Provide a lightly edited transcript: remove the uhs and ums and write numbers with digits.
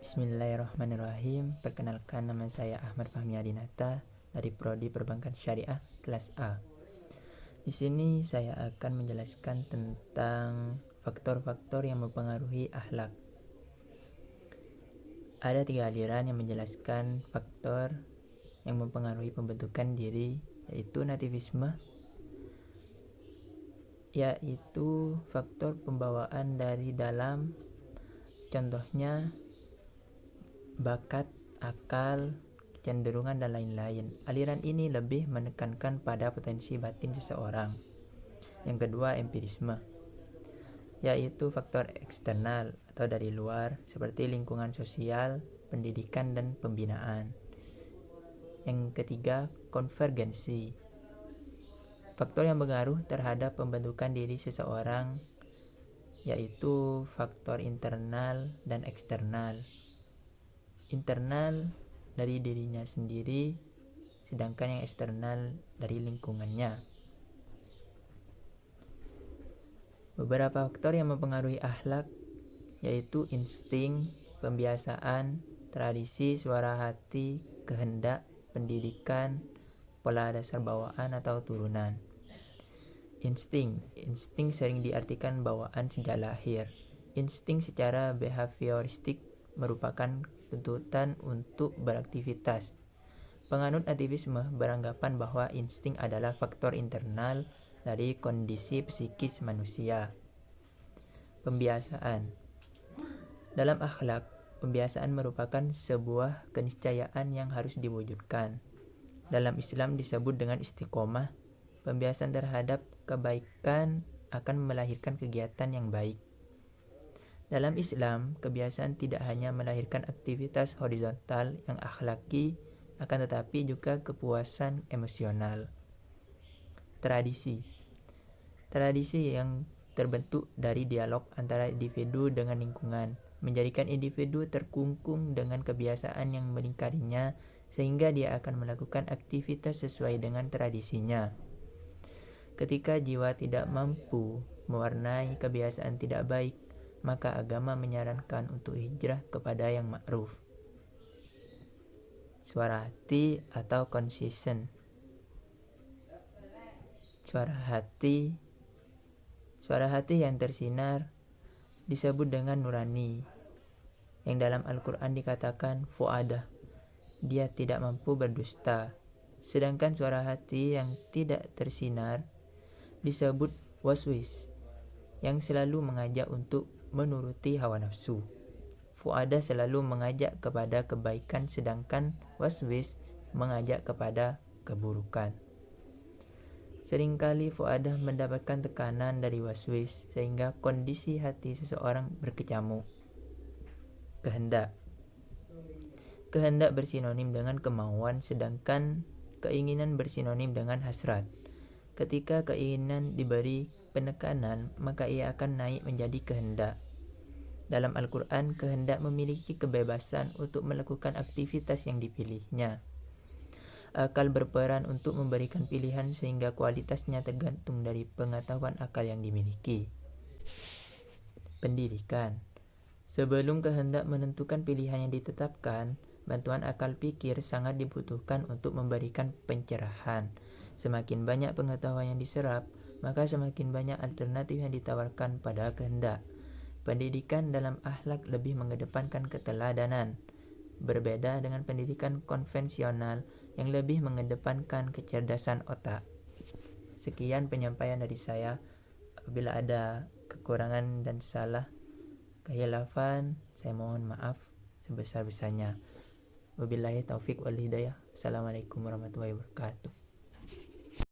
Bismillahirrahmanirrahim. Perkenalkan, nama saya Ahmad Fahmi Adinata dari Prodi Perbankan Syariah kelas A. Di sini saya akan menjelaskan tentang faktor-faktor yang mempengaruhi akhlak. Ada 3 aliran yang menjelaskan faktor yang mempengaruhi pembentukan diri, yaitu nativisme, yaitu faktor pembawaan dari dalam, contohnya bakat, akal, kecenderungan, dan lain-lain. Aliran ini lebih menekankan pada potensi batin seseorang. Yang kedua, empirisme, yaitu faktor eksternal atau dari luar seperti lingkungan sosial, pendidikan, dan pembinaan. Yang ketiga, konvergensi, faktor yang berpengaruh terhadap pembentukan diri seseorang, yaitu faktor internal dan eksternal. Internal dari dirinya sendiri, sedangkan yang eksternal dari lingkungannya. Beberapa faktor yang mempengaruhi akhlak yaitu insting, pembiasaan, tradisi, suara hati, kehendak, pendidikan, pola dasar bawaan atau turunan. Insting sering diartikan bawaan sejak lahir. Insting secara behavioristik merupakan tuntutan untuk beraktivitas. Penganut nativisme beranggapan bahwa insting adalah faktor internal dari kondisi psikis manusia. Pembiasaan. Dalam akhlak, pembiasaan merupakan sebuah keniscayaan yang harus diwujudkan. Dalam Islam disebut dengan istiqomah. Pembiasaan terhadap kebaikan akan melahirkan kegiatan yang baik. Dalam Islam, kebiasaan tidak hanya melahirkan aktivitas horizontal yang akhlaki, akan tetapi juga kepuasan emosional. Tradisi yang terbentuk dari dialog antara individu dengan lingkungan, menjadikan individu terkungkung dengan kebiasaan yang melingkarinya, sehingga dia akan melakukan aktivitas sesuai dengan tradisinya. Ketika jiwa tidak mampu mewarnai kebiasaan tidak baik, maka agama menyarankan untuk hijrah kepada yang ma'ruf. Suara hati atau conscience. Suara hati yang tersinar disebut dengan nurani, yang dalam Al-Quran dikatakan fu'adah, dia tidak mampu berdusta. Sedangkan suara hati yang tidak tersinar disebut waswis, yang selalu mengajak untuk menuruti hawa nafsu. Fu'adah selalu mengajak kepada kebaikan, sedangkan waswis mengajak kepada keburukan. Seringkali fu'adah mendapatkan tekanan dari waswis, sehingga kondisi hati seseorang berkecamuk. Kehendak bersinonim dengan kemauan, sedangkan keinginan bersinonim dengan hasrat. Ketika keinginan diberi penekanan, maka ia akan naik menjadi kehendak. Dalam Al-Quran, kehendak memiliki kebebasan untuk melakukan aktivitas yang dipilihnya. Akal berperan untuk memberikan pilihan, sehingga kualitasnya tergantung dari pengetahuan akal yang dimiliki. Pendidikan. Sebelum kehendak menentukan pilihan yang ditetapkan, bantuan akal pikir sangat dibutuhkan untuk memberikan pencerahan. Semakin banyak pengetahuan yang diserap, maka semakin banyak alternatif yang ditawarkan pada kehendak. Pendidikan dalam akhlak lebih mengedepankan keteladanan, berbeda dengan pendidikan konvensional yang lebih mengedepankan kecerdasan otak. Sekian penyampaian dari saya. Apabila ada kekurangan dan salah kehilafan, saya mohon maaf sebesar-besarnya. Wabillahi taufik wal hidayah. Assalamualaikum warahmatullahi wabarakatuh.